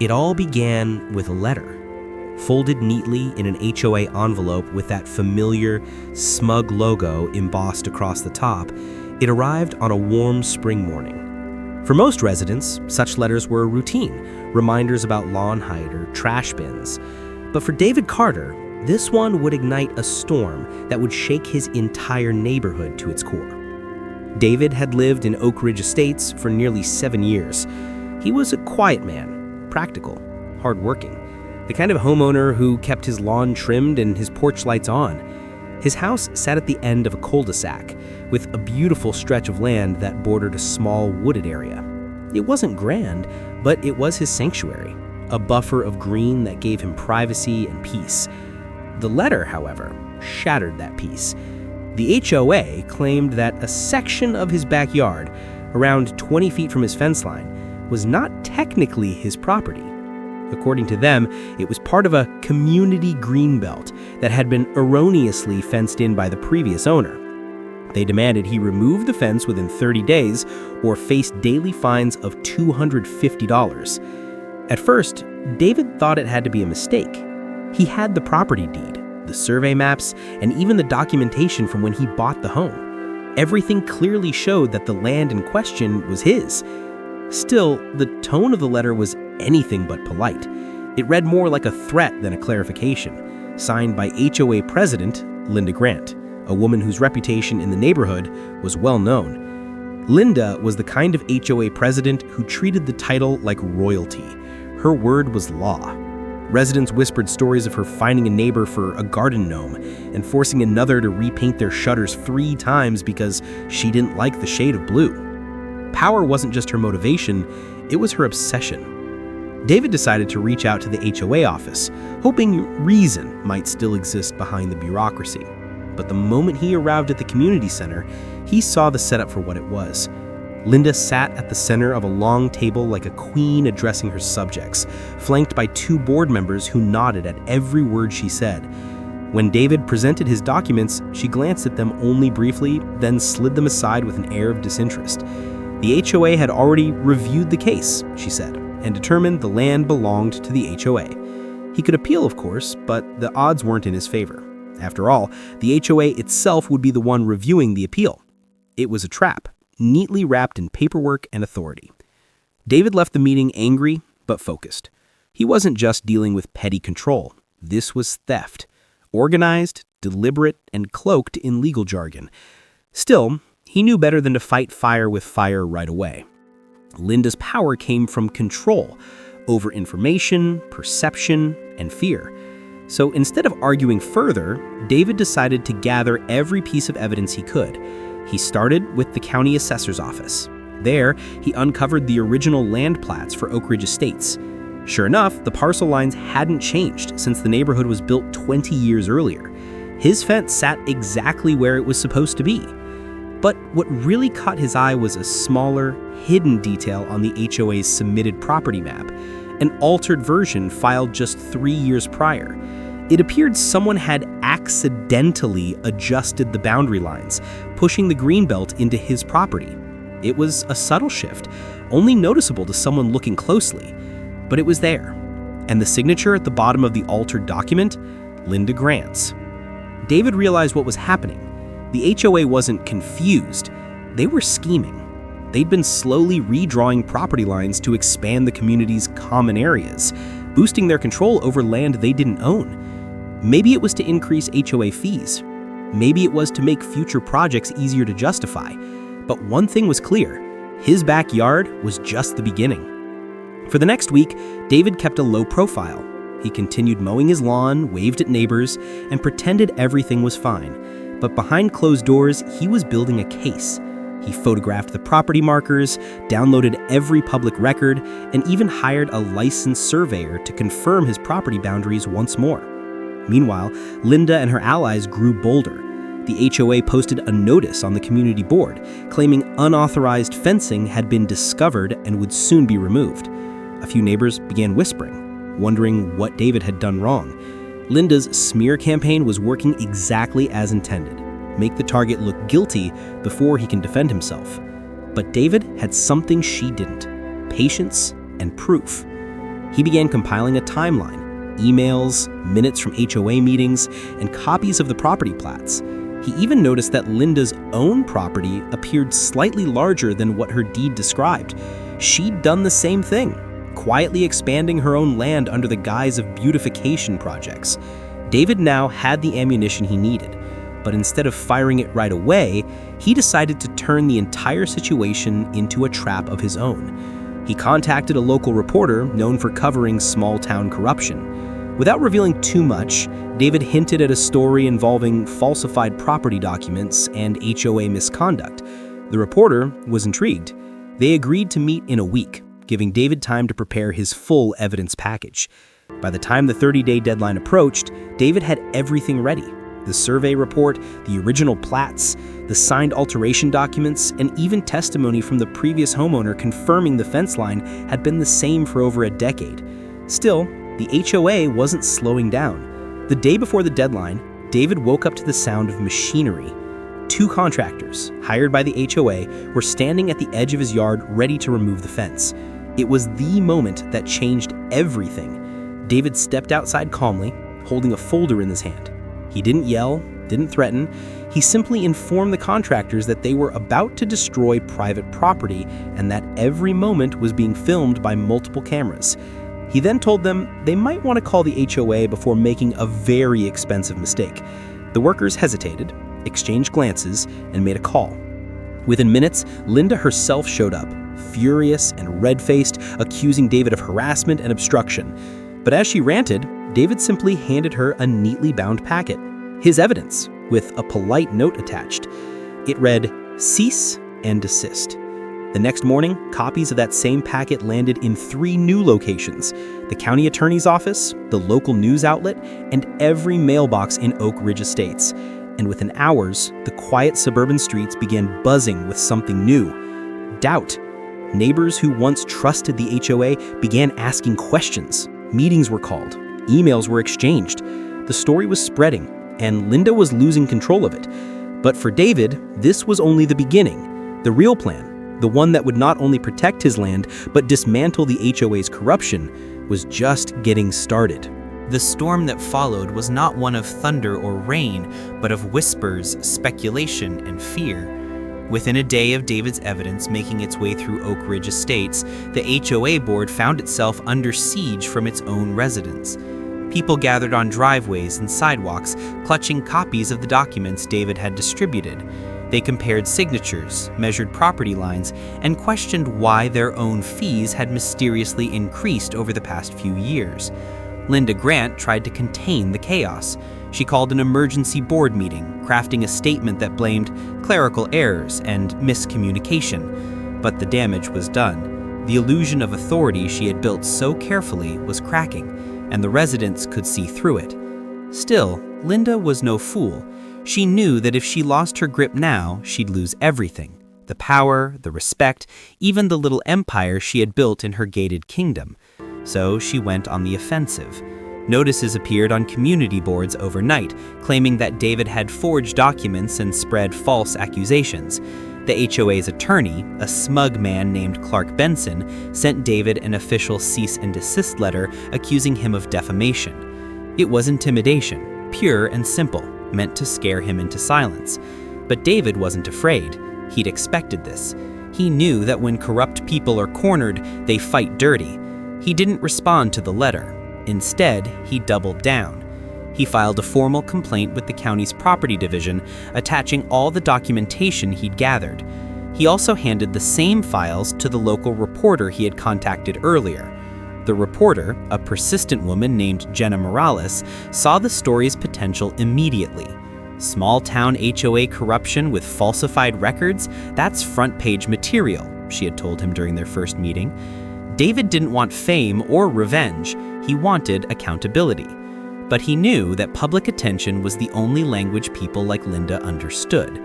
It all began with a letter, folded neatly in an HOA envelope with that familiar, smug logo embossed across the top. It arrived on a warm spring morning. For most residents, such letters were routine, reminders about lawn height or trash bins. But for David Carter, this one would ignite a storm that would shake his entire neighborhood to its core. David had lived in Oak Ridge Estates for nearly 7 years. He was a quiet man, practical, hardworking, the kind of homeowner who kept his lawn trimmed and his porch lights on. His house sat at the end of a cul-de-sac, with a beautiful stretch of land that bordered a small wooded area. It wasn't grand, but it was his sanctuary, a buffer of green that gave him privacy and peace. The letter, however, shattered that peace. The HOA claimed that a section of his backyard, around 20 feet from his fence line, was not technically his property. According to them, it was part of a community greenbelt that had been erroneously fenced in by the previous owner. They demanded he remove the fence within 30 days or face daily fines of $250. At first, David thought it had to be a mistake. He had the property deed, the survey maps, and even the documentation from when he bought the home. Everything clearly showed that the land in question was his. Still, the tone of the letter was anything but polite. It read more like a threat than a clarification, signed by HOA President Linda Grant, a woman whose reputation in the neighborhood was well known. Linda was the kind of HOA president who treated the title like royalty. Her word was law. Residents whispered stories of her finding a neighbor for a garden gnome and forcing another to repaint their shutters 3 times because she didn't like the shade of blue. Power wasn't just her motivation, it was her obsession. David decided to reach out to the HOA office, hoping reason might still exist behind the bureaucracy. But the moment he arrived at the community center, he saw the setup for what it was. Linda sat at the center of a long table like a queen addressing her subjects, flanked by 2 board members who nodded at every word she said. When David presented his documents, she glanced at them only briefly, then slid them aside with an air of disinterest. The HOA had already reviewed the case, she said, and determined the land belonged to the HOA. He could appeal, of course, but the odds weren't in his favor. After all, the HOA itself would be the one reviewing the appeal. It was a trap, neatly wrapped in paperwork and authority. David left the meeting angry but focused. He wasn't just dealing with petty control. This was theft, organized, deliberate, and cloaked in legal jargon. Still, he knew better than to fight fire with fire right away. Linda's power came from control over information, perception, and fear. So instead of arguing further, David decided to gather every piece of evidence he could. He started with the county assessor's office. There, he uncovered the original land plats for Oak Ridge Estates. Sure enough, the parcel lines hadn't changed since the neighborhood was built 20 years earlier. His fence sat exactly where it was supposed to be. But what really caught his eye was a smaller, hidden detail on the HOA's submitted property map, an altered version filed just 3 years prior. It appeared someone had accidentally adjusted the boundary lines, pushing the greenbelt into his property. It was a subtle shift, only noticeable to someone looking closely, but it was there. And the signature at the bottom of the altered document, Linda Grant's. David realized what was happening. The HOA wasn't confused. They were scheming. They'd been slowly redrawing property lines to expand the community's common areas, boosting their control over land they didn't own. Maybe it was to increase HOA fees. Maybe it was to make future projects easier to justify. But one thing was clear: his backyard was just the beginning. For the next week, David kept a low profile. He continued mowing his lawn, waved at neighbors, and pretended everything was fine. But behind closed doors, he was building a case. He photographed the property markers, downloaded every public record, and even hired a licensed surveyor to confirm his property boundaries once more. Meanwhile, Linda and her allies grew bolder. The HOA posted a notice on the community board, claiming unauthorized fencing had been discovered and would soon be removed. A few neighbors began whispering, wondering what David had done wrong. Linda's smear campaign was working exactly as intended: make the target look guilty before he can defend himself. But David had something she didn't: patience and proof. He began compiling a timeline, emails, minutes from HOA meetings, and copies of the property plats. He even noticed that Linda's own property appeared slightly larger than what her deed described. She'd done the same thing, quietly expanding her own land under the guise of beautification projects. David now had the ammunition he needed, but instead of firing it right away, he decided to turn the entire situation into a trap of his own. He contacted a local reporter known for covering small-town corruption. Without revealing too much, David hinted at a story involving falsified property documents and HOA misconduct. The reporter was intrigued. They agreed to meet in a week, giving David time to prepare his full evidence package. By the time the 30-day deadline approached, David had everything ready. The survey report, the original plats, the signed alteration documents, and even testimony from the previous homeowner confirming the fence line had been the same for over a decade. Still, the HOA wasn't slowing down. The day before the deadline, David woke up to the sound of machinery. 2 contractors, hired by the HOA, were standing at the edge of his yard ready to remove the fence. It was the moment that changed everything. David stepped outside calmly, holding a folder in his hand. He didn't yell, didn't threaten. He simply informed the contractors that they were about to destroy private property and that every moment was being filmed by multiple cameras. He then told them they might want to call the HOA before making a very expensive mistake. The workers hesitated, exchanged glances, and made a call. Within minutes, Linda herself showed up, furious and red-faced, accusing David of harassment and obstruction. But as she ranted, David simply handed her a neatly bound packet, his evidence, with a polite note attached. It read, "Cease and desist." The next morning, copies of that same packet landed in 3 new locations: the county attorney's office, the local news outlet, and every mailbox in Oak Ridge Estates. And within hours, the quiet suburban streets began buzzing with something new: doubt. Neighbors who once trusted the HOA began asking questions. Meetings were called. Emails were exchanged. The story was spreading, and Linda was losing control of it. But for David, this was only the beginning. The real plan, the one that would not only protect his land, but dismantle the HOA's corruption, was just getting started. The storm that followed was not one of thunder or rain, but of whispers, speculation, and fear. Within a day of David's evidence making its way through Oak Ridge Estates, the HOA board found itself under siege from its own residents. People gathered on driveways and sidewalks, clutching copies of the documents David had distributed. They compared signatures, measured property lines, and questioned why their own fees had mysteriously increased over the past few years. Linda Grant tried to contain the chaos. She called an emergency board meeting, crafting a statement that blamed clerical errors and miscommunication. But the damage was done. The illusion of authority she had built so carefully was cracking, and the residents could see through it. Still, Linda was no fool. She knew that if she lost her grip now, she'd lose everything: the power, the respect, even the little empire she had built in her gated kingdom. So she went on the offensive. Notices appeared on community boards overnight, claiming that David had forged documents and spread false accusations. The HOA's attorney, a smug man named Clark Benson, sent David an official cease and desist letter accusing him of defamation. It was intimidation, pure and simple, meant to scare him into silence. But David wasn't afraid. He'd expected this. He knew that when corrupt people are cornered, they fight dirty. He didn't respond to the letter. Instead, he doubled down. He filed a formal complaint with the county's property division, attaching all the documentation he'd gathered. He also handed the same files to the local reporter he had contacted earlier. The reporter, a persistent woman named Jenna Morales, saw the story's potential immediately. Small-town HOA corruption with falsified records? That's front-page material, she had told him during their first meeting. David didn't want fame or revenge. He wanted accountability. But he knew that public attention was the only language people like Linda understood.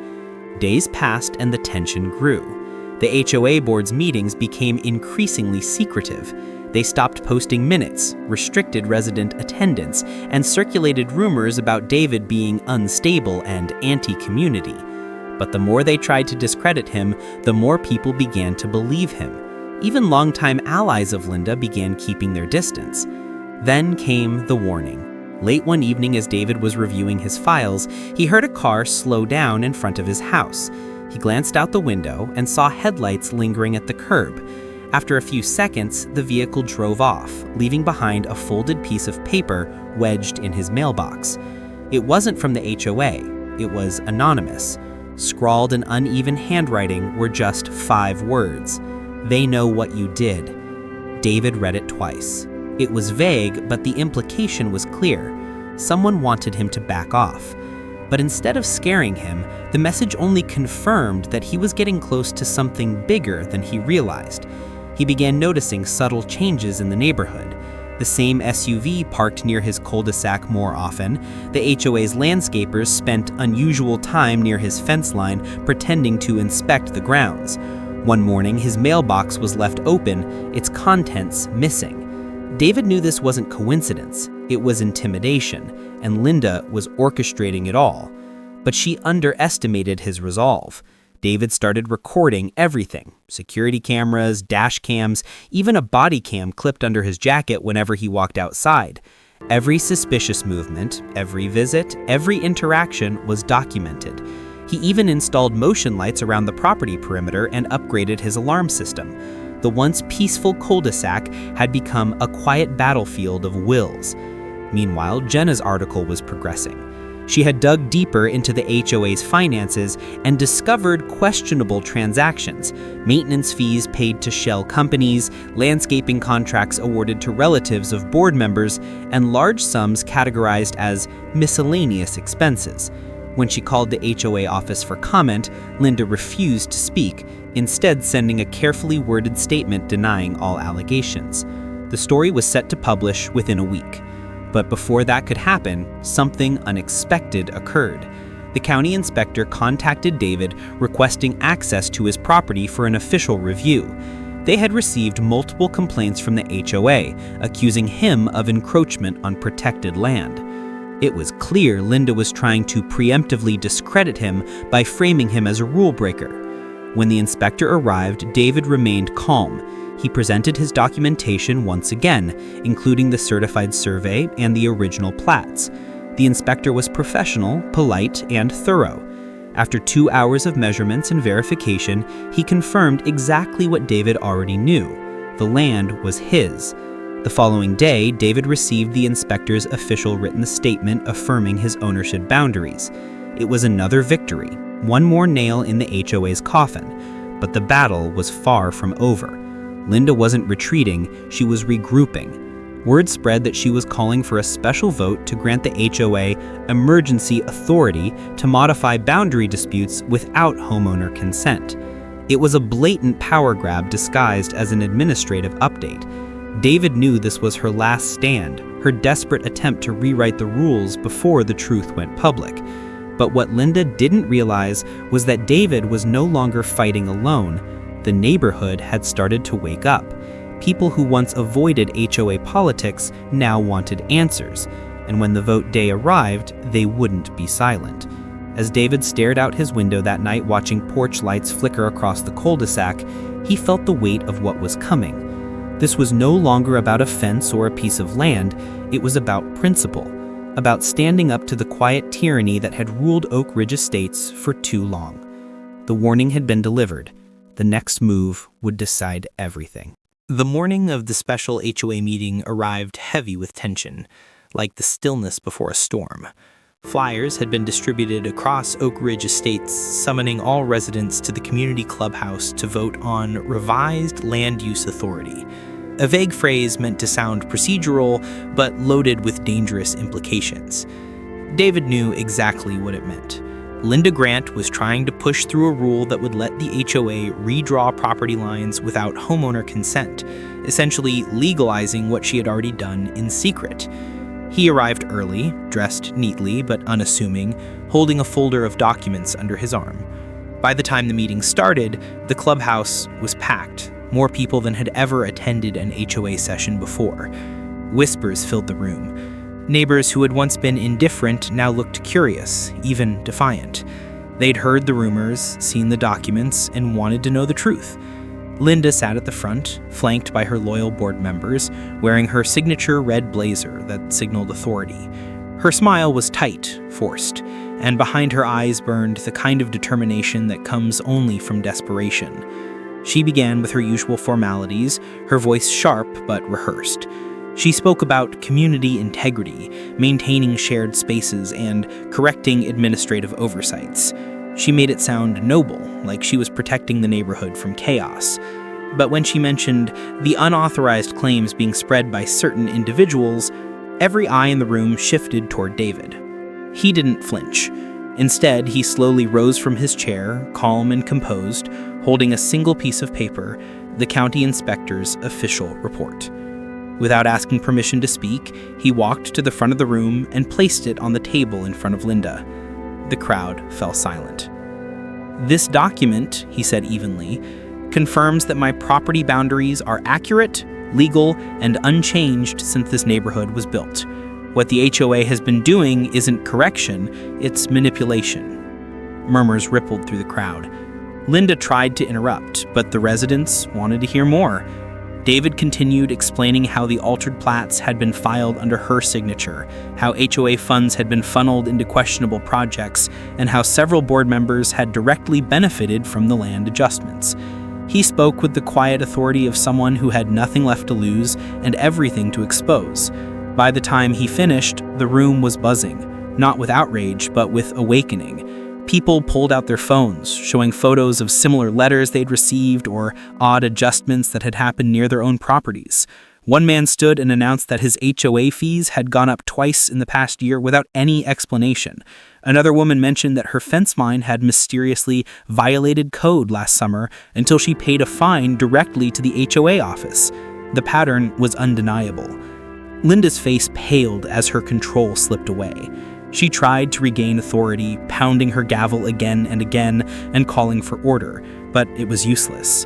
Days passed and the tension grew. The HOA board's meetings became increasingly secretive. They stopped posting minutes, restricted resident attendance, and circulated rumors about David being unstable and anti-community. But the more they tried to discredit him, the more people began to believe him. Even longtime allies of Linda began keeping their distance. Then came the warning. Late one evening, as David was reviewing his files, he heard a car slow down in front of his house. He glanced out the window and saw headlights lingering at the curb. After a few seconds, the vehicle drove off, leaving behind a folded piece of paper wedged in his mailbox. It wasn't from the HOA. It was anonymous. Scrawled in uneven handwriting were just 5 words. "They know what you did." David read it twice. It was vague, but the implication was clear. Someone wanted him to back off. But instead of scaring him, the message only confirmed that he was getting close to something bigger than he realized. He began noticing subtle changes in the neighborhood. The same SUV parked near his cul-de-sac more often. The HOA's landscapers spent unusual time near his fence line pretending to inspect the grounds. One morning, his mailbox was left open, its contents missing. David knew this wasn't coincidence, it was intimidation, and Linda was orchestrating it all. But she underestimated his resolve. David started recording everything: security cameras, dash cams, even a body cam clipped under his jacket whenever he walked outside. Every suspicious movement, every visit, every interaction was documented. He even installed motion lights around the property perimeter and upgraded his alarm system. The once peaceful cul-de-sac had become a quiet battlefield of wills. Meanwhile, Jenna's article was progressing. She had dug deeper into the HOA's finances and discovered questionable transactions: maintenance fees paid to shell companies, landscaping contracts awarded to relatives of board members, and large sums categorized as miscellaneous expenses. When she called the HOA office for comment, Linda refused to speak, instead sending a carefully worded statement denying all allegations. The story was set to publish within a week. But before that could happen, something unexpected occurred. The county inspector contacted David requesting access to his property for an official review. They had received multiple complaints from the HOA, accusing him of encroachment on protected land. It was clear Linda was trying to preemptively discredit him by framing him as a rule breaker. When the inspector arrived, David remained calm. He presented his documentation once again, including the certified survey and the original plats. The inspector was professional, polite, and thorough. After 2 hours of measurements and verification, he confirmed exactly what David already knew: the land was his. The following day, David received the inspector's official written statement affirming his ownership boundaries. It was another victory, one more nail in the HOA's coffin. But the battle was far from over. Linda wasn't retreating, she was regrouping. Word spread that she was calling for a special vote to grant the HOA emergency authority to modify boundary disputes without homeowner consent. It was a blatant power grab disguised as an administrative update. David knew this was her last stand, her desperate attempt to rewrite the rules before the truth went public. But what Linda didn't realize was that David was no longer fighting alone. The neighborhood had started to wake up. People who once avoided HOA politics now wanted answers, and when the vote day arrived, they wouldn't be silent. As David stared out his window that night watching porch lights flicker across the cul-de-sac, he felt the weight of what was coming. This was no longer about a fence or a piece of land, it was about principle, about standing up to the quiet tyranny that had ruled Oak Ridge Estates for too long. The warning had been delivered. The next move would decide everything. The morning of the special HOA meeting arrived heavy with tension, like the stillness before a storm. Flyers had been distributed across Oak Ridge Estates, summoning all residents to the community clubhouse to vote on revised land use authority. A vague phrase meant to sound procedural, but loaded with dangerous implications. David knew exactly what it meant. Linda Grant was trying to push through a rule that would let the HOA redraw property lines without homeowner consent, essentially legalizing what she had already done in secret. He arrived early, dressed neatly but unassuming, holding a folder of documents under his arm. By the time the meeting started, the clubhouse was packed, more people than had ever attended an HOA session before. Whispers filled the room. Neighbors who had once been indifferent now looked curious, even defiant. They'd heard the rumors, seen the documents, and wanted to know the truth. Linda sat at the front, flanked by her loyal board members, wearing her signature red blazer that signaled authority. Her smile was tight, forced, and behind her eyes burned the kind of determination that comes only from desperation. She began with her usual formalities, her voice sharp but rehearsed. She spoke about community integrity, maintaining shared spaces, and correcting administrative oversights. She made it sound noble, like she was protecting the neighborhood from chaos. But when she mentioned the unauthorized claims being spread by certain individuals, every eye in the room shifted toward David. He didn't flinch. Instead, he slowly rose from his chair, calm and composed, holding a single piece of paper, the county inspector's official report. Without asking permission to speak, he walked to the front of the room and placed it on the table in front of Linda. The crowd fell silent. "This document," he said evenly, "confirms that my property boundaries are accurate, legal, and unchanged since this neighborhood was built. What the HOA has been doing isn't correction, it's manipulation." Murmurs rippled through the crowd. Linda tried to interrupt, but the residents wanted to hear more. David continued explaining how the altered plats had been filed under her signature, how HOA funds had been funneled into questionable projects, and how several board members had directly benefited from the land adjustments. He spoke with the quiet authority of someone who had nothing left to lose and everything to expose. By the time he finished, the room was buzzing, not with outrage, but with awakening. People pulled out their phones, showing photos of similar letters they'd received or odd adjustments that had happened near their own properties. One man stood and announced that his HOA fees had gone up twice in the past year without any explanation. Another woman mentioned that her fence line had mysteriously violated code last summer until she paid a fine directly to the HOA office. The pattern was undeniable. Linda's face paled as her control slipped away. She tried to regain authority, pounding her gavel again and again and calling for order, but it was useless.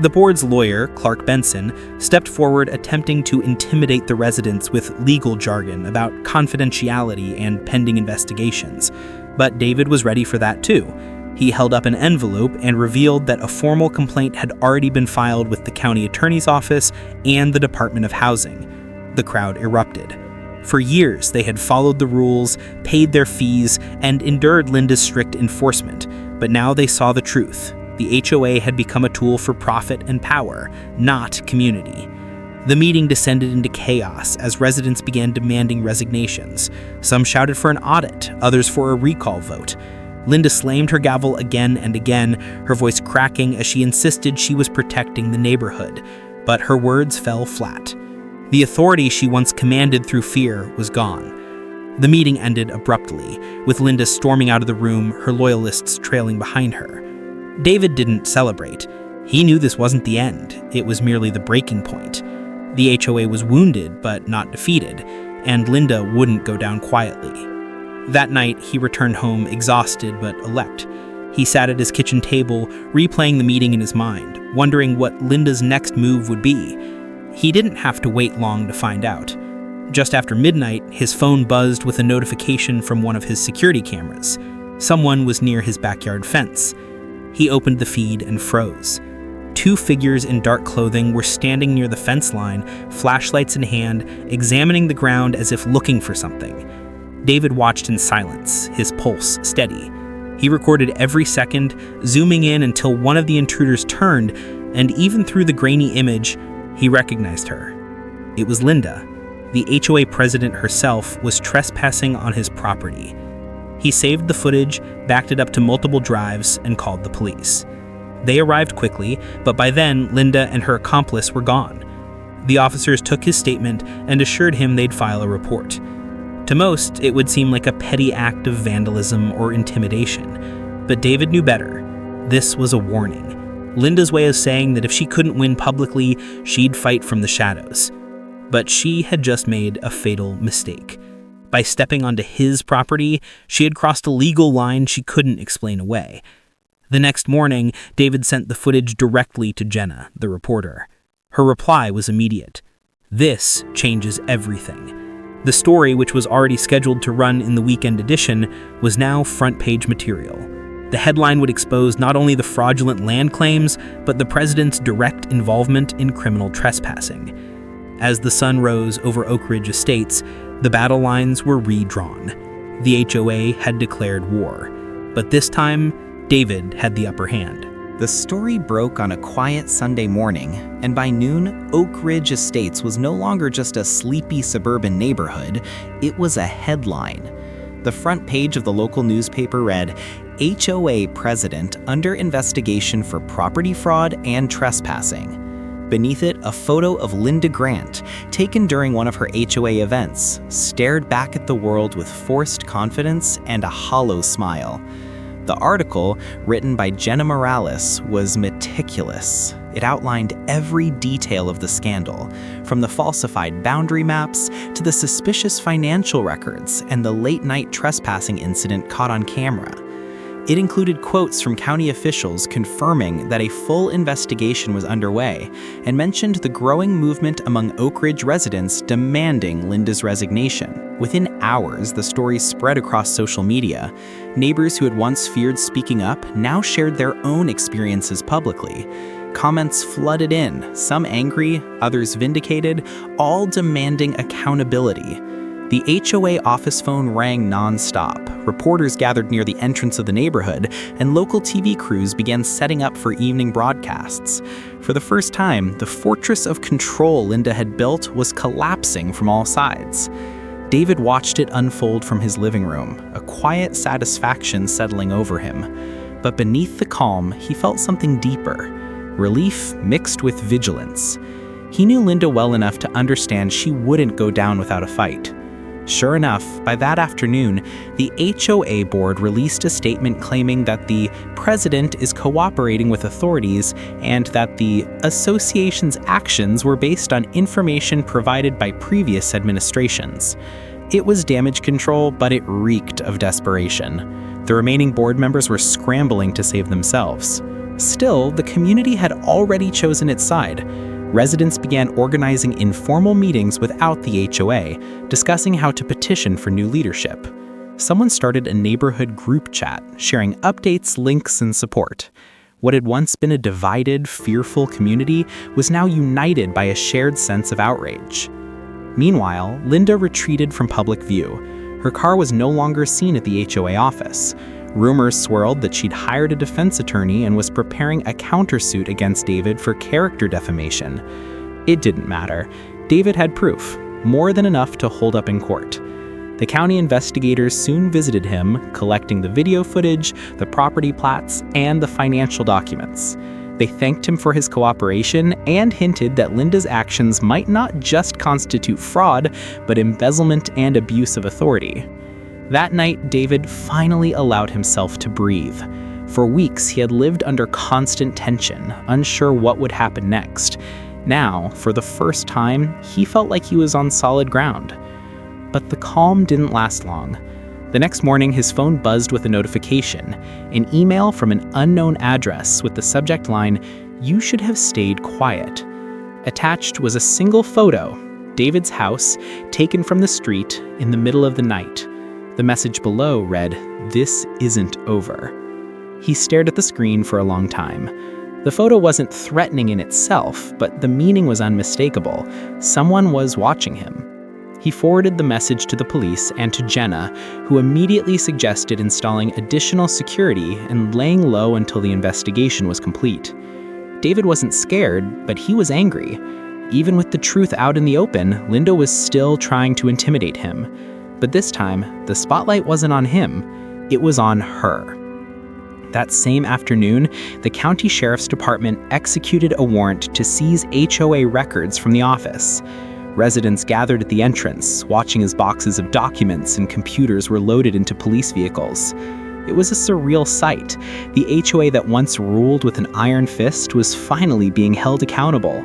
The board's lawyer, Clark Benson, stepped forward attempting to intimidate the residents with legal jargon about confidentiality and pending investigations. But David was ready for that too. He held up an envelope and revealed that a formal complaint had already been filed with the county attorney's office and the Department of Housing. The crowd erupted. For years, they had followed the rules, paid their fees, and endured Linda's strict enforcement. But now they saw the truth. The HOA had become a tool for profit and power, not community. The meeting descended into chaos as residents began demanding resignations. Some shouted for an audit, others for a recall vote. Linda slammed her gavel again and again, her voice cracking as she insisted she was protecting the neighborhood. But her words fell flat. The authority she once commanded through fear was gone. The meeting ended abruptly, with Linda storming out of the room, her loyalists trailing behind her. David didn't celebrate. He knew this wasn't the end, it was merely the breaking point. The HOA was wounded, but not defeated, and Linda wouldn't go down quietly. That night, he returned home exhausted but elect. He sat at his kitchen table, replaying the meeting in his mind, wondering what Linda's next move would be. He didn't have to wait long to find out. Just after midnight, his phone buzzed with a notification from one of his security cameras. Someone was near his backyard fence. He opened the feed and froze. Two figures in dark clothing were standing near the fence line, flashlights in hand, examining the ground as if looking for something. David watched in silence, his pulse steady. He recorded every second, zooming in until one of the intruders turned, and even through the grainy image, he recognized her. It was Linda. The HOA president herself was trespassing on his property. He saved the footage, backed it up to multiple drives, and called the police. They arrived quickly, but by then, Linda and her accomplice were gone. The officers took his statement and assured him they'd file a report. To most, it would seem like a petty act of vandalism or intimidation. But David knew better. This was a warning. Linda's way of saying that if she couldn't win publicly, she'd fight from the shadows. But she had just made a fatal mistake. By stepping onto his property, she had crossed a legal line she couldn't explain away. The next morning, David sent the footage directly to Jenna, the reporter. Her reply was immediate. This changes everything. The story, which was already scheduled to run in the weekend edition, was now front-page material. The headline would expose not only the fraudulent land claims, but the president's direct involvement in criminal trespassing. As the sun rose over Oak Ridge Estates, the battle lines were redrawn. The HOA had declared war, but this time, David had the upper hand. The story broke on a quiet Sunday morning, and by noon, Oak Ridge Estates was no longer just a sleepy suburban neighborhood, it was a headline. The front page of the local newspaper read, "HOA President under investigation for property fraud and trespassing." Beneath it, a photo of Linda Grant, taken during one of her HOA events, stared back at the world with forced confidence and a hollow smile. The article, written by Jenna Morales, was meticulous. It outlined every detail of the scandal, from the falsified boundary maps to the suspicious financial records and the late-night trespassing incident caught on camera. It included quotes from county officials confirming that a full investigation was underway and mentioned the growing movement among Oak Ridge residents demanding Linda's resignation. Within hours, the story spread across social media. Neighbors who had once feared speaking up now shared their own experiences publicly. Comments flooded in, some angry, others vindicated, all demanding accountability. The HOA office phone rang non-stop. Reporters gathered near the entrance of the neighborhood, and local TV crews began setting up for evening broadcasts. For the first time, the fortress of control Linda had built was collapsing from all sides. David watched it unfold from his living room, a quiet satisfaction settling over him. But beneath the calm, he felt something deeper, relief mixed with vigilance. He knew Linda well enough to understand she wouldn't go down without a fight. Sure enough, by that afternoon, the HOA board released a statement claiming that the president is cooperating with authorities and that the association's actions were based on information provided by previous administrations. It was damage control, but it reeked of desperation. The remaining board members were scrambling to save themselves. Still, the community had already chosen its side. Residents began organizing informal meetings without the HOA, discussing how to petition for new leadership. Someone started a neighborhood group chat, sharing updates, links, and support. What had once been a divided, fearful community was now united by a shared sense of outrage. Meanwhile, Linda retreated from public view. Her car was no longer seen at the HOA office. Rumors swirled that she'd hired a defense attorney and was preparing a countersuit against David for character defamation. It didn't matter. David had proof, more than enough to hold up in court. The county investigators soon visited him, collecting the video footage, the property plats, and the financial documents. They thanked him for his cooperation and hinted that Linda's actions might not just constitute fraud, but embezzlement and abuse of authority. That night, David finally allowed himself to breathe. For weeks, he had lived under constant tension, unsure what would happen next. Now, for the first time, he felt like he was on solid ground. But the calm didn't last long. The next morning, his phone buzzed with a notification, an email from an unknown address with the subject line, "You should have stayed quiet." Attached was a single photo, David's house, taken from the street in the middle of the night. The message below read, "This isn't over." He stared at the screen for a long time. The photo wasn't threatening in itself, but the meaning was unmistakable. Someone was watching him. He forwarded the message to the police and to Jenna, who immediately suggested installing additional security and laying low until the investigation was complete. David wasn't scared, but he was angry. Even with the truth out in the open, Linda was still trying to intimidate him. But this time, the spotlight wasn't on him, it was on her. That same afternoon, the county sheriff's department executed a warrant to seize HOA records from the office. Residents gathered at the entrance, watching as boxes of documents and computers were loaded into police vehicles. It was a surreal sight. The HOA that once ruled with an iron fist was finally being held accountable.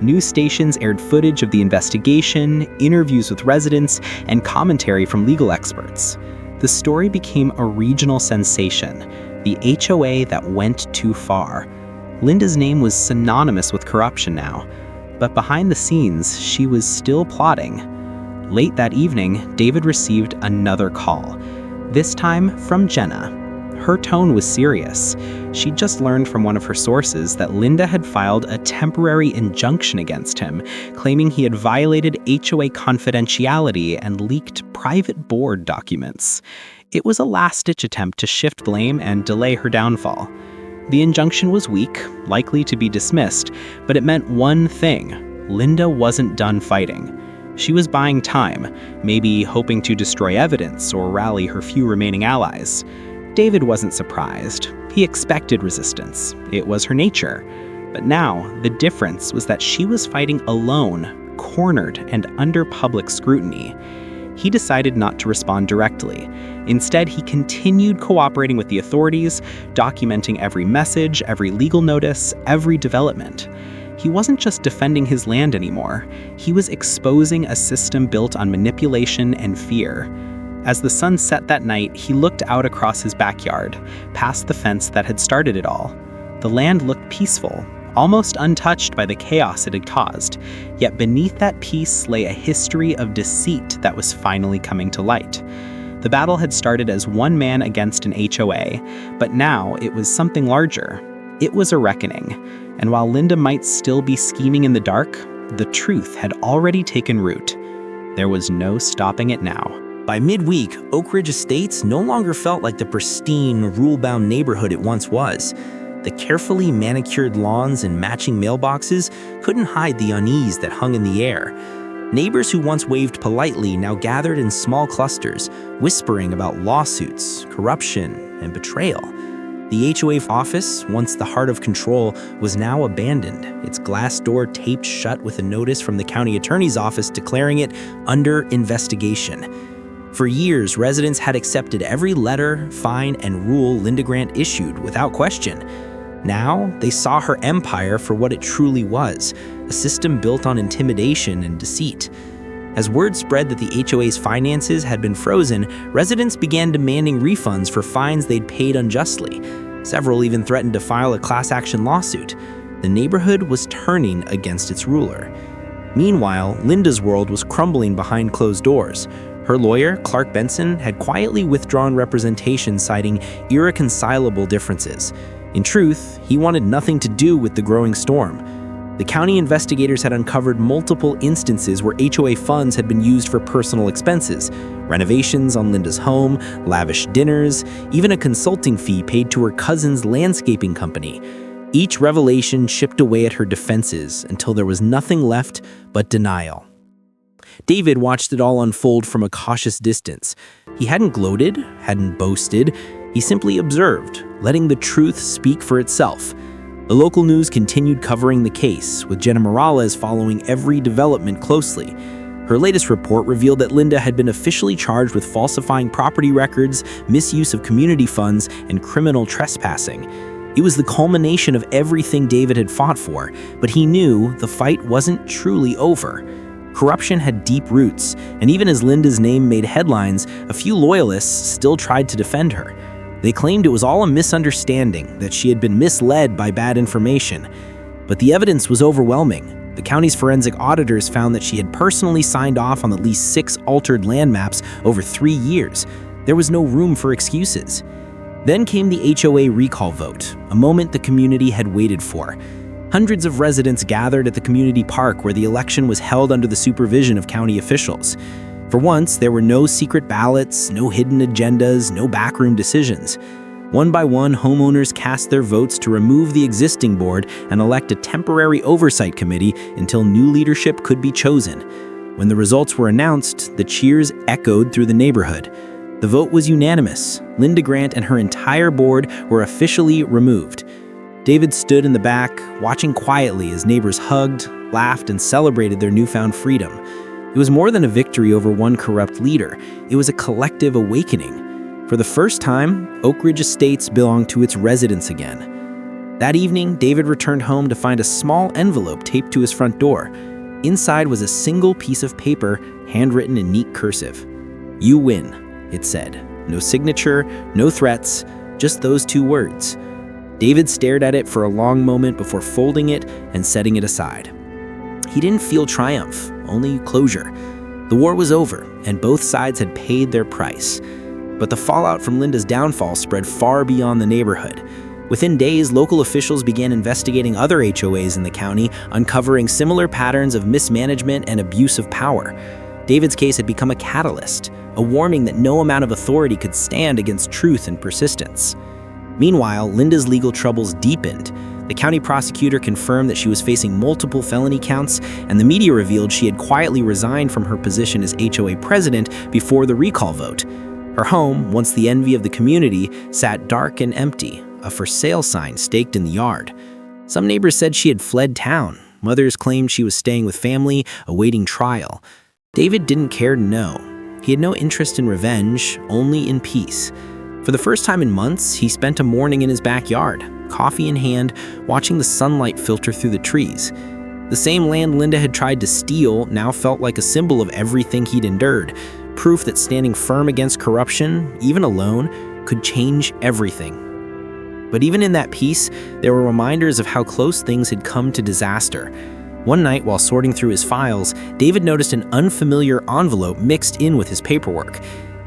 News stations aired footage of the investigation, interviews with residents, and commentary from legal experts. The story became a regional sensation, the HOA that went too far. Linda's name was synonymous with corruption now, but behind the scenes, she was still plotting. Late that evening, David received another call, this time from Jenna. her tone was serious. She'd just learned from one of her sources that Linda had filed a temporary injunction against him, claiming he had violated HOA confidentiality and leaked private board documents. It was a last-ditch attempt to shift blame and delay her downfall. The injunction was weak, likely to be dismissed, but it meant one thing: Linda wasn't done fighting. She was buying time, maybe hoping to destroy evidence or rally her few remaining allies. David wasn't surprised. He expected resistance. It was her nature. But now, the difference was that she was fighting alone, cornered, and under public scrutiny. He decided not to respond directly. Instead, he continued cooperating with the authorities, documenting every message, every legal notice, every development. He wasn't just defending his land anymore. He was exposing a system built on manipulation and fear. As the sun set that night, he looked out across his backyard, past the fence that had started it all. The land looked peaceful, almost untouched by the chaos it had caused, yet beneath that peace lay a history of deceit that was finally coming to light. The battle had started as one man against an HOA, but now it was something larger. It was a reckoning, and while Linda might still be scheming in the dark, the truth had already taken root. There was no stopping it now. By midweek, Oak Ridge Estates no longer felt like the pristine, rule-bound neighborhood it once was. The carefully manicured lawns and matching mailboxes couldn't hide the unease that hung in the air. Neighbors who once waved politely now gathered in small clusters, whispering about lawsuits, corruption, and betrayal. The HOA office, once the heart of control, was now abandoned, its glass door taped shut with a notice from the county attorney's office declaring it under investigation. For years, residents had accepted every letter, fine, and rule Linda Grant issued without question. Now, they saw her empire for what it truly was, a system built on intimidation and deceit. As word spread that the HOA's finances had been frozen, residents began demanding refunds for fines they'd paid unjustly. Several even threatened to file a class action lawsuit. The neighborhood was turning against its ruler. Meanwhile, Linda's world was crumbling behind closed doors. Her lawyer, Clark Benson, had quietly withdrawn representation citing irreconcilable differences. In truth, he wanted nothing to do with the growing storm. The county investigators had uncovered multiple instances where HOA funds had been used for personal expenses, renovations on Linda's home, lavish dinners, even a consulting fee paid to her cousin's landscaping company. Each revelation chipped away at her defenses until there was nothing left but denial. David watched it all unfold from a cautious distance. He hadn't gloated, hadn't boasted. He simply observed, letting the truth speak for itself. The local news continued covering the case, with Jenna Morales following every development closely. Her latest report revealed that Linda had been officially charged with falsifying property records, misuse of community funds, and criminal trespassing. It was the culmination of everything David had fought for, but he knew the fight wasn't truly over. Corruption had deep roots, and even as Linda's name made headlines, a few loyalists still tried to defend her. They claimed it was all a misunderstanding, that she had been misled by bad information. But the evidence was overwhelming. The county's forensic auditors found that she had personally signed off on at least 6 altered land maps over 3 years. There was no room for excuses. Then came the HOA recall vote, a moment the community had waited for. Hundreds of residents gathered at the community park where the election was held under the supervision of county officials. For once, there were no secret ballots, no hidden agendas, no backroom decisions. One by one, homeowners cast their votes to remove the existing board and elect a temporary oversight committee until new leadership could be chosen. When the results were announced, the cheers echoed through the neighborhood. The vote was unanimous. Linda Grant and her entire board were officially removed. David stood in the back, watching quietly as neighbors hugged, laughed, and celebrated their newfound freedom. It was more than a victory over one corrupt leader. It was a collective awakening. For the first time, Oak Ridge Estates belonged to its residents again. That evening, David returned home to find a small envelope taped to his front door. Inside was a single piece of paper, handwritten in neat cursive. "You win," it said. No signature, no threats, just those 2 words. David stared at it for a long moment before folding it and setting it aside. He didn't feel triumph, only closure. The war was over, and both sides had paid their price. But the fallout from Linda's downfall spread far beyond the neighborhood. Within days, local officials began investigating other HOAs in the county, uncovering similar patterns of mismanagement and abuse of power. David's case had become a catalyst, a warning that no amount of authority could stand against truth and persistence. Meanwhile, Linda's legal troubles deepened. The county prosecutor confirmed that she was facing multiple felony counts, and the media revealed she had quietly resigned from her position as HOA president before the recall vote. Her home, once the envy of the community, sat dark and empty, a for sale sign staked in the yard. Some neighbors said she had fled town. Others claimed she was staying with family, awaiting trial. David didn't care to know. He had no interest in revenge, only in peace. For the first time in months, he spent a morning in his backyard, coffee in hand, watching the sunlight filter through the trees. The same land Linda had tried to steal now felt like a symbol of everything he'd endured, proof that standing firm against corruption, even alone, could change everything. But even in that peace, there were reminders of how close things had come to disaster. One night, while sorting through his files, David noticed an unfamiliar envelope mixed in with his paperwork.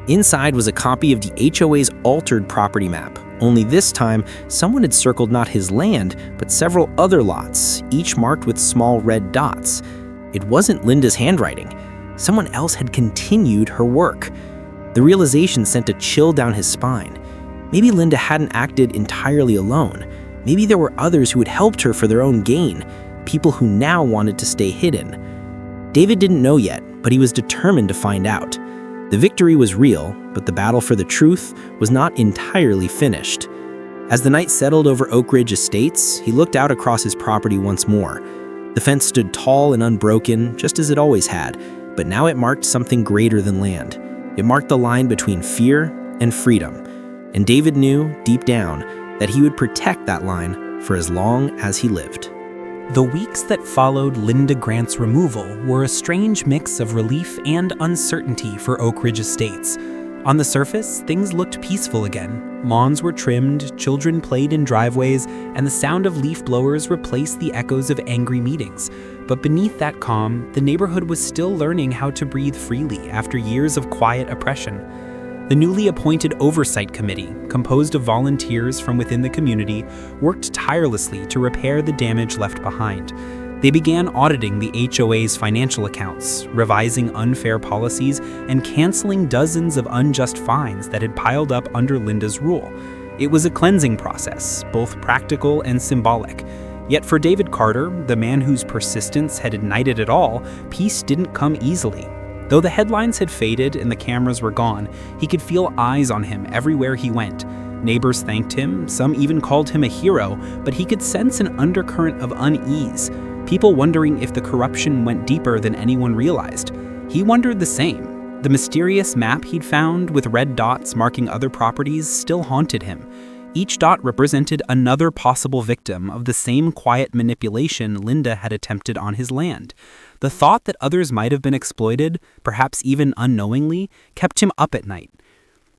Inside was a copy of the HOA's altered property map. Only this time, someone had circled not his land, but several other lots, each marked with small red dots. It wasn't Linda's handwriting. Someone else had continued her work. The realization sent a chill down his spine. Maybe Linda hadn't acted entirely alone. Maybe there were others who had helped her for their own gain, people who now wanted to stay hidden. David didn't know yet, but he was determined to find out. The victory was real, but the battle for the truth was not entirely finished. As the night settled over Oak Ridge Estates, he looked out across his property once more. The fence stood tall and unbroken, just as it always had, but now it marked something greater than land. It marked the line between fear and freedom. And David knew, deep down, that he would protect that line for as long as he lived. The weeks that followed Linda Grant's removal were a strange mix of relief and uncertainty for Oak Ridge Estates. On the surface, things looked peaceful again. Lawns were trimmed, children played in driveways, and the sound of leaf blowers replaced the echoes of angry meetings. But beneath that calm, the neighborhood was still learning how to breathe freely after years of quiet oppression. The newly appointed Oversight Committee, composed of volunteers from within the community, worked tirelessly to repair the damage left behind. They began auditing the HOA's financial accounts, revising unfair policies, and canceling dozens of unjust fines that had piled up under Linda's rule. It was a cleansing process, both practical and symbolic. Yet for David Carter, the man whose persistence had ignited it all, peace didn't come easily. Though the headlines had faded and the cameras were gone, he could feel eyes on him everywhere he went. Neighbors thanked him, some even called him a hero, but he could sense an undercurrent of unease, people wondering if the corruption went deeper than anyone realized. He wondered the same. The mysterious map he'd found with red dots marking other properties still haunted him. Each dot represented another possible victim of the same quiet manipulation Linda had attempted on his land. The thought that others might have been exploited, perhaps even unknowingly, kept him up at night.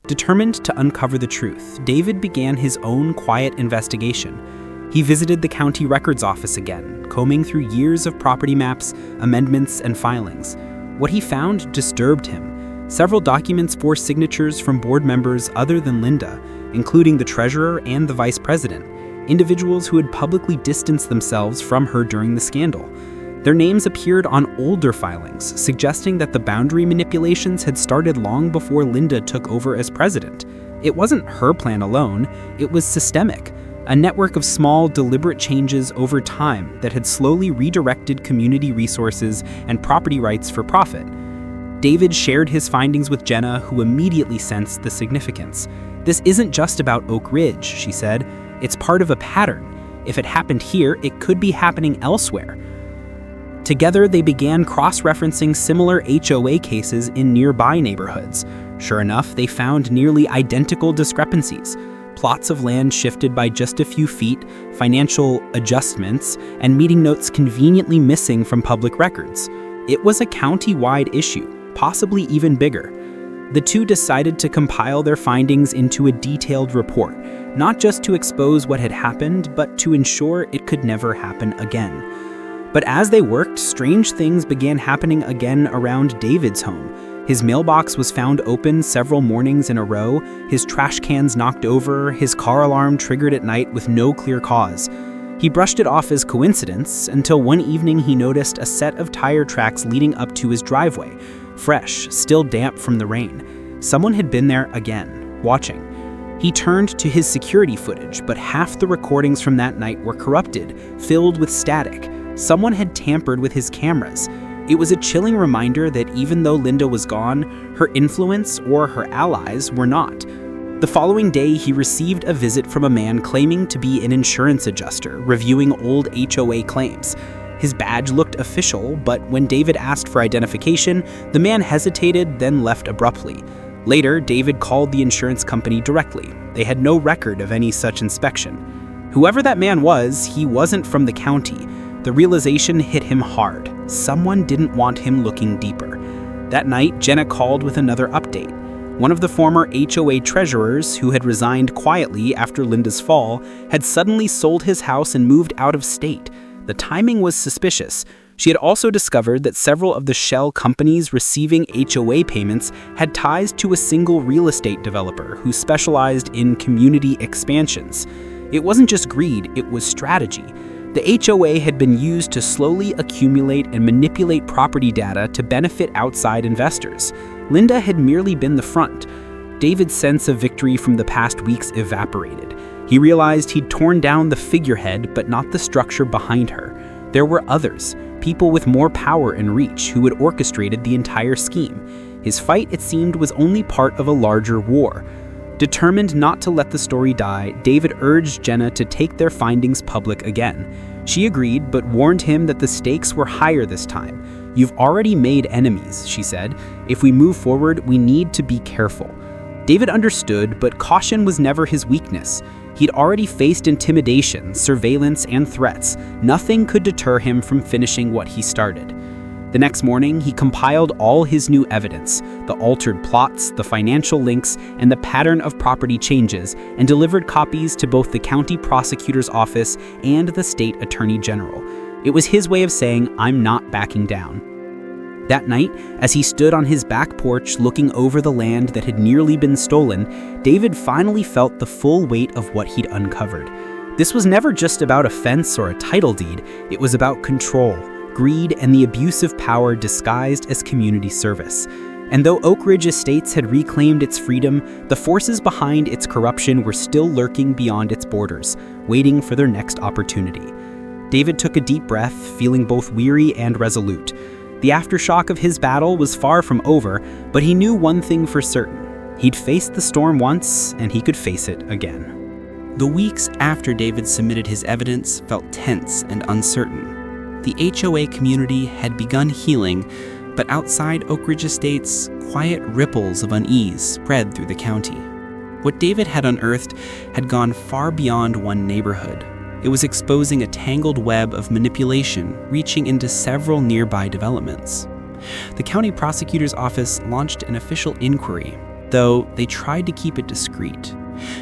Determined to uncover the truth, David began his own quiet investigation. He visited the county records office again, combing through years of property maps, amendments, and filings. What he found disturbed him. Several documents bore signatures from board members other than Linda, including the treasurer and the vice president, individuals who had publicly distanced themselves from her during the scandal. Their names appeared on older filings, suggesting that the boundary manipulations had started long before Linda took over as president. It wasn't her plan alone, it was systemic, a network of small, deliberate changes over time that had slowly redirected community resources and property rights for profit. David shared his findings with Jenna, who immediately sensed the significance. "This isn't just about Oak Ridge," she said. "It's part of a pattern. If it happened here, it could be happening elsewhere." Together, they began cross-referencing similar HOA cases in nearby neighborhoods. Sure enough, they found nearly identical discrepancies. Plots of land shifted by just a few feet, financial adjustments, and meeting notes conveniently missing from public records. It was a county-wide issue, possibly even bigger. The two decided to compile their findings into a detailed report, not just to expose what had happened, but to ensure it could never happen again. But as they worked, strange things began happening again around David's home. His mailbox was found open several mornings in a row, his trash cans knocked over, his car alarm triggered at night with no clear cause. He brushed it off as coincidence until one evening he noticed a set of tire tracks leading up to his driveway, fresh, still damp from the rain. Someone had been there again, watching. He turned to his security footage, but half the recordings from that night were corrupted, filled with static. Someone had tampered with his cameras. It was a chilling reminder that even though Linda was gone, her influence or her allies were not. The following day, he received a visit from a man claiming to be an insurance adjuster, reviewing old HOA claims. His badge looked official, but when David asked for identification, the man hesitated, then left abruptly. Later, David called the insurance company directly. They had no record of any such inspection. Whoever that man was, he wasn't from the county. The realization hit him hard. Someone didn't want him looking deeper. That night, Jenna called with another update. One of the former HOA treasurers, who had resigned quietly after Linda's fall, had suddenly sold his house and moved out of state. The timing was suspicious. She had also discovered that several of the shell companies receiving HOA payments had ties to a single real estate developer who specialized in community expansions. It wasn't just greed, it was strategy. The HOA had been used to slowly accumulate and manipulate property data to benefit outside investors. Linda had merely been the front. David's sense of victory from the past weeks evaporated. He realized he'd torn down the figurehead, but not the structure behind her. There were others, people with more power and reach, who had orchestrated the entire scheme. His fight, it seemed, was only part of a larger war. Determined not to let the story die, David urged Jenna to take their findings public again. She agreed, but warned him that the stakes were higher this time. "You've already made enemies," she said. "If we move forward, we need to be careful." David understood, but caution was never his weakness. He'd already faced intimidation, surveillance, and threats. Nothing could deter him from finishing what he started. The next morning, he compiled all his new evidence, the altered plots, the financial links, and the pattern of property changes, and delivered copies to both the county prosecutor's office and the state attorney general. It was his way of saying, "I'm not backing down." That night, as he stood on his back porch looking over the land that had nearly been stolen, David finally felt the full weight of what he'd uncovered. This was never just about a fence or a title deed, it was about control, greed, and the abuse of power disguised as community service. And though Oak Ridge Estates had reclaimed its freedom, the forces behind its corruption were still lurking beyond its borders, waiting for their next opportunity. David took a deep breath, feeling both weary and resolute. The aftershock of his battle was far from over, but he knew one thing for certain. He'd faced the storm once, and he could face it again. The weeks after David submitted his evidence felt tense and uncertain. The HOA community had begun healing, but outside Oak Ridge Estates, quiet ripples of unease spread through the county. What David had unearthed had gone far beyond one neighborhood. It was exposing a tangled web of manipulation reaching into several nearby developments. The county prosecutor's office launched an official inquiry, though they tried to keep it discreet.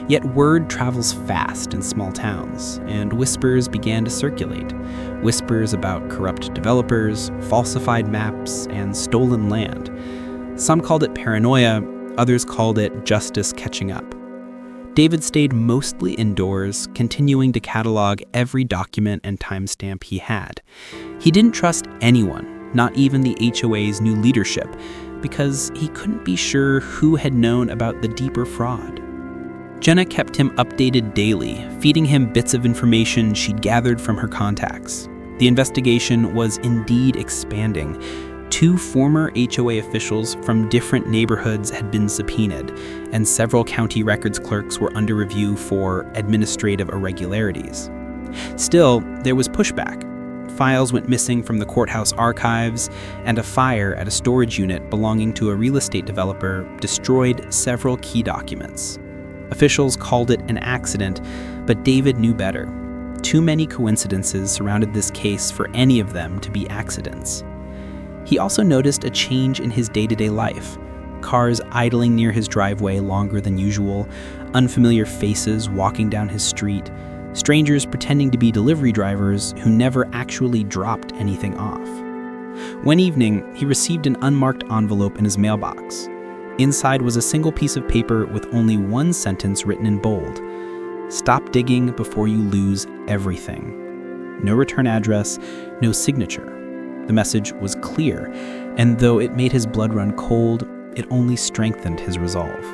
Yet word travels fast in small towns, and whispers began to circulate. Whispers about corrupt developers, falsified maps, and stolen land. Some called it paranoia, others called it justice catching up. David stayed mostly indoors, continuing to catalog every document and timestamp he had. He didn't trust anyone, not even the HOA's new leadership, because he couldn't be sure who had known about the deeper fraud. Jenna kept him updated daily, feeding him bits of information she'd gathered from her contacts. The investigation was indeed expanding. 2 former HOA officials from different neighborhoods had been subpoenaed, and several county records clerks were under review for administrative irregularities. Still, there was pushback. Files went missing from the courthouse archives, and a fire at a storage unit belonging to a real estate developer destroyed several key documents. Officials called it an accident, but David knew better. Too many coincidences surrounded this case for any of them to be accidents. He also noticed a change in his day-to-day life. Cars idling near his driveway longer than usual, unfamiliar faces walking down his street, strangers pretending to be delivery drivers who never actually dropped anything off. One evening, he received an unmarked envelope in his mailbox. Inside was a single piece of paper with only one sentence written in bold. "Stop digging before you lose everything." No return address, no signature. The message was clear, and though it made his blood run cold, it only strengthened his resolve.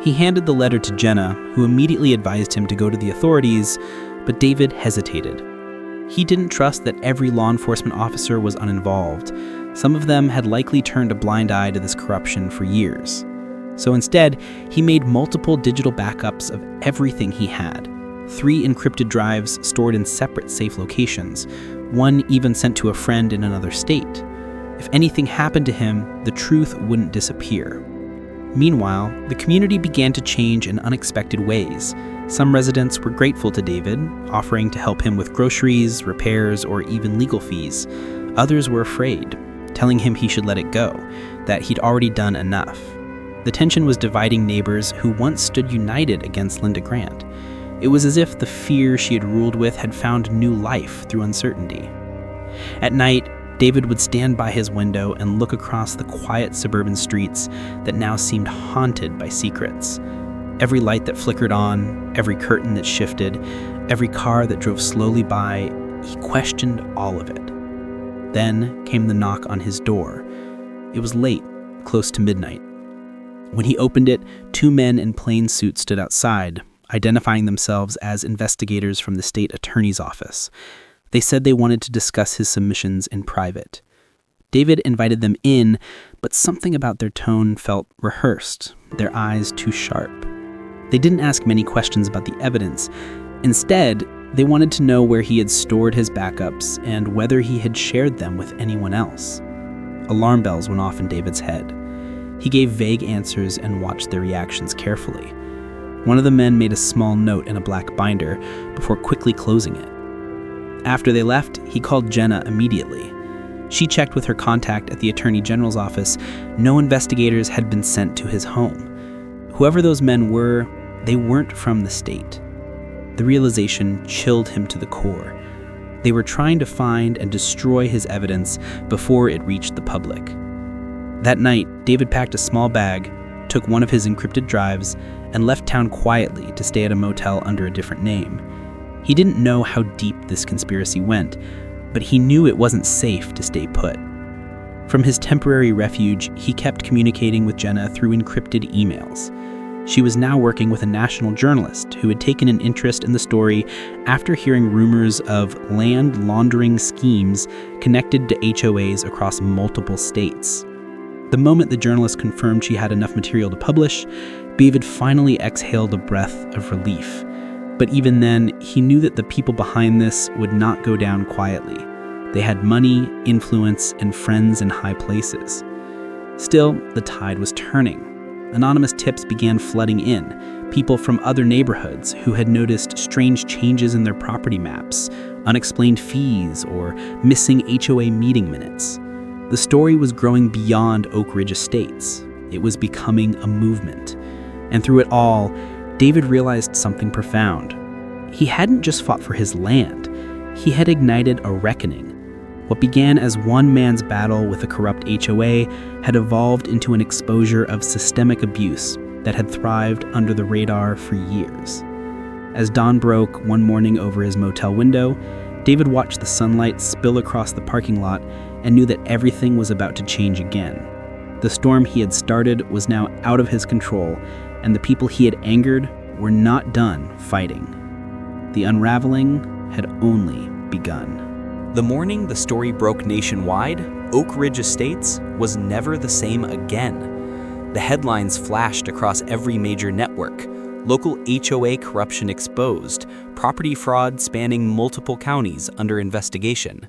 He handed the letter to Jenna, who immediately advised him to go to the authorities, but David hesitated. He didn't trust that every law enforcement officer was uninvolved. Some of them had likely turned a blind eye to this corruption for years. So instead, he made multiple digital backups of everything he had. 3 encrypted drives stored in separate safe locations, one even sent to a friend in another state. If anything happened to him, the truth wouldn't disappear. Meanwhile, the community began to change in unexpected ways. Some residents were grateful to David, offering to help him with groceries, repairs, or even legal fees. Others were afraid, telling him he should let it go, that he'd already done enough. The tension was dividing neighbors who once stood united against Linda Grant. It was as if the fear she had ruled with had found new life through uncertainty. At night, David would stand by his window and look across the quiet suburban streets that now seemed haunted by secrets. Every light that flickered on, every curtain that shifted, every car that drove slowly by, he questioned all of it. Then came the knock on his door. It was late, close to midnight. When he opened it, 2 men in plain suits stood outside, identifying themselves as investigators from the state attorney's office. They said they wanted to discuss his submissions in private. David invited them in, but something about their tone felt rehearsed, their eyes too sharp. They didn't ask many questions about the evidence. Instead, they wanted to know where he had stored his backups and whether he had shared them with anyone else. Alarm bells went off in David's head. He gave vague answers and watched their reactions carefully. One of the men made a small note in a black binder before quickly closing it. After they left, he called Jenna immediately. She checked with her contact at the Attorney General's office. No investigators had been sent to his home. Whoever those men were, they weren't from the state. The realization chilled him to the core. They were trying to find and destroy his evidence before it reached the public. That night, David packed a small bag, took one of his encrypted drives, and left town quietly to stay at a motel under a different name. He didn't know how deep this conspiracy went, but he knew it wasn't safe to stay put. From his temporary refuge, he kept communicating with Jenna through encrypted emails. She was now working with a national journalist who had taken an interest in the story after hearing rumors of land laundering schemes connected to HOAs across multiple states. The moment the journalist confirmed she had enough material to publish, David finally exhaled a breath of relief. But even then, he knew that the people behind this would not go down quietly. They had money, influence, and friends in high places. Still, the tide was turning. Anonymous tips began flooding in, people from other neighborhoods who had noticed strange changes in their property maps, unexplained fees, or missing HOA meeting minutes. The story was growing beyond Oak Ridge Estates. It was becoming a movement. And through it all, David realized something profound. He hadn't just fought for his land. He had ignited a reckoning. What began as one man's battle with a corrupt HOA had evolved into an exposure of systemic abuse that had thrived under the radar for years. As dawn broke one morning over his motel window, David watched the sunlight spill across the parking lot and knew that everything was about to change again. The storm he had started was now out of his control, and the people he had angered were not done fighting. The unraveling had only begun. The morning the story broke nationwide, Oak Ridge Estates was never the same again. The headlines flashed across every major network. Local HOA corruption exposed, property fraud spanning multiple counties under investigation.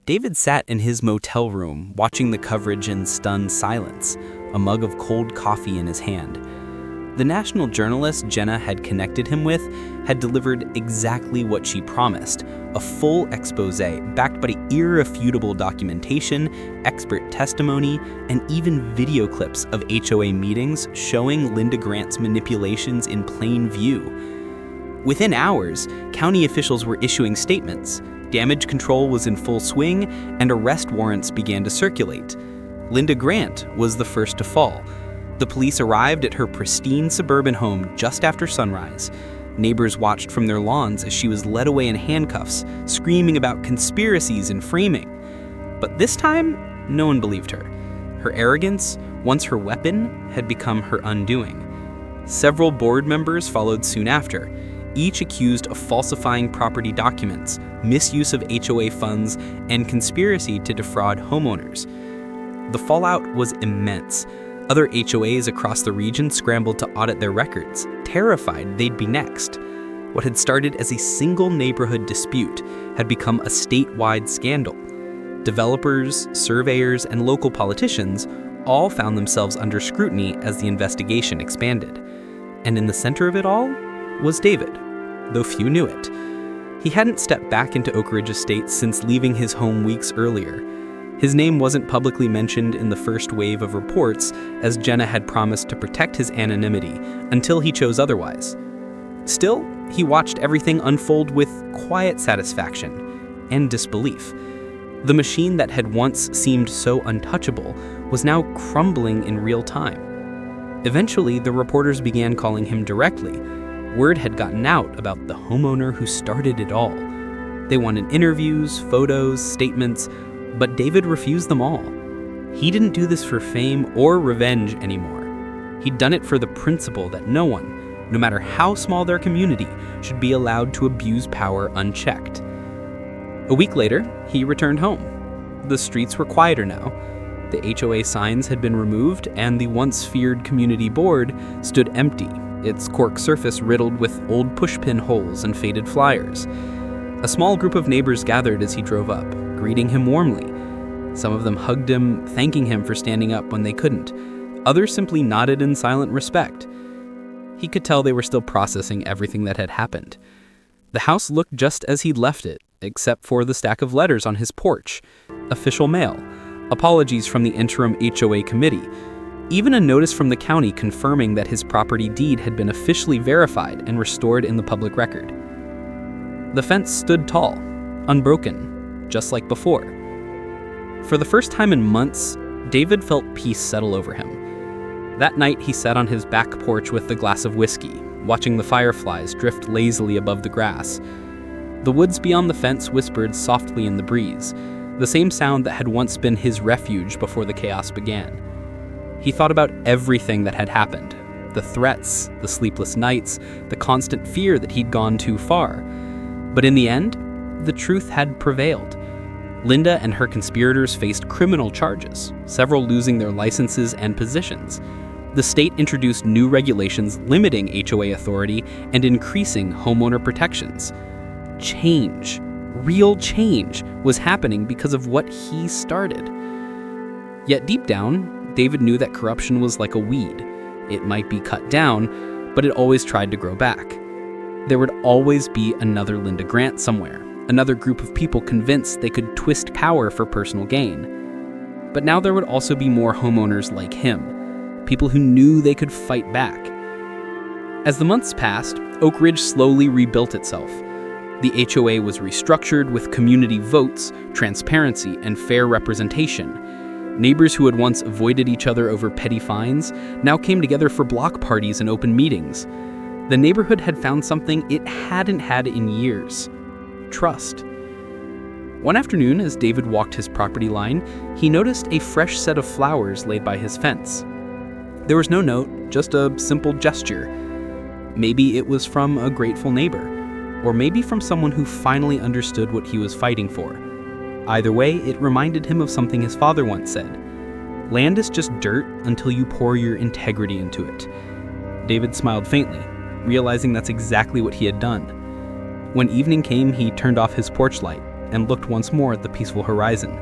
David sat in his motel room, watching the coverage in stunned silence, a mug of cold coffee in his hand. The national journalist Jenna had connected him with had delivered exactly what she promised, a full exposé backed by irrefutable documentation, expert testimony, and even video clips of HOA meetings showing Linda Grant's manipulations in plain view. Within hours, county officials were issuing statements. Damage control was in full swing, and arrest warrants began to circulate. Linda Grant was the first to fall. The police arrived at her pristine suburban home just after sunrise. Neighbors watched from their lawns as she was led away in handcuffs, screaming about conspiracies and framing. But this time, no one believed her. Her arrogance, once her weapon, had become her undoing. Several board members followed soon after, each accused of falsifying property documents, misuse of HOA funds, and conspiracy to defraud homeowners. The fallout was immense. Other HOAs across the region scrambled to audit their records, terrified they'd be next. What had started as a single neighborhood dispute had become a statewide scandal. Developers, surveyors, and local politicians all found themselves under scrutiny as the investigation expanded. And in the center of it all was David, though few knew it. He hadn't stepped back into Oak Ridge Estates since leaving his home weeks earlier. His name wasn't publicly mentioned in the first wave of reports, as Jenna had promised to protect his anonymity until he chose otherwise. Still, he watched everything unfold with quiet satisfaction and disbelief. The machine that had once seemed so untouchable was now crumbling in real time. Eventually, the reporters began calling him directly. Word had gotten out about the homeowner who started it all. They wanted interviews, photos, statements, but David refused them all. He didn't do this for fame or revenge anymore. He'd done it for the principle that no one, no matter how small their community, should be allowed to abuse power unchecked. A week later, he returned home. The streets were quieter now. The HOA signs had been removed, and the once feared community board stood empty, its cork surface riddled with old pushpin holes and faded flyers. A small group of neighbors gathered as he drove up, greeting him warmly. Some of them hugged him, thanking him for standing up when they couldn't. Others simply nodded in silent respect. He could tell they were still processing everything that had happened. The house looked just as he'd left it, except for the stack of letters on his porch. Official mail, apologies from the interim HOA committee, even a notice from the county confirming that his property deed had been officially verified and restored in the public record. The fence stood tall, unbroken, just like before. For the first time in months, David felt peace settle over him. That night, he sat on his back porch with a glass of whiskey, watching the fireflies drift lazily above the grass. The woods beyond the fence whispered softly in the breeze, the same sound that had once been his refuge before the chaos began. He thought about everything that had happened, the threats, the sleepless nights, the constant fear that he'd gone too far. But in the end, the truth had prevailed. Linda and her conspirators faced criminal charges, several losing their licenses and positions. The state introduced new regulations limiting HOA authority and increasing homeowner protections. Change, real change, was happening because of what he started. Yet deep down, David knew that corruption was like a weed. It might be cut down, but it always tried to grow back. There would always be another Linda Grant somewhere, another group of people convinced they could twist power for personal gain. But now there would also be more homeowners like him, people who knew they could fight back. As the months passed, Oak Ridge slowly rebuilt itself. The HOA was restructured with community votes, transparency, and fair representation. Neighbors who had once avoided each other over petty fines now came together for block parties and open meetings. The neighborhood had found something it hadn't had in years: trust. One afternoon, as David walked his property line, he noticed a fresh set of flowers laid by his fence. There was no note, just a simple gesture. Maybe it was from a grateful neighbor, or maybe from someone who finally understood what he was fighting for. Either way, it reminded him of something his father once said: "Land is just dirt until you pour your integrity into it." David smiled faintly, realizing that's exactly what he had done. When evening came, he turned off his porch light and looked once more at the peaceful horizon.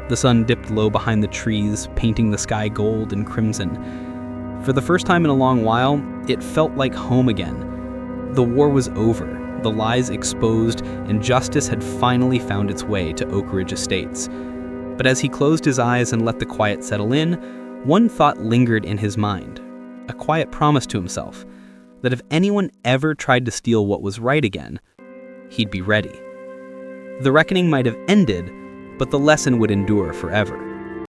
The sun dipped low behind the trees, painting the sky gold and crimson. For the first time in a long while, it felt like home again. The war was over, the lies exposed, and justice had finally found its way to Oak Ridge Estates. But as he closed his eyes and let the quiet settle in, one thought lingered in his mind, a quiet promise to himself that if anyone ever tried to steal what was right again, he'd be ready. The reckoning might have ended, but the lesson would endure forever.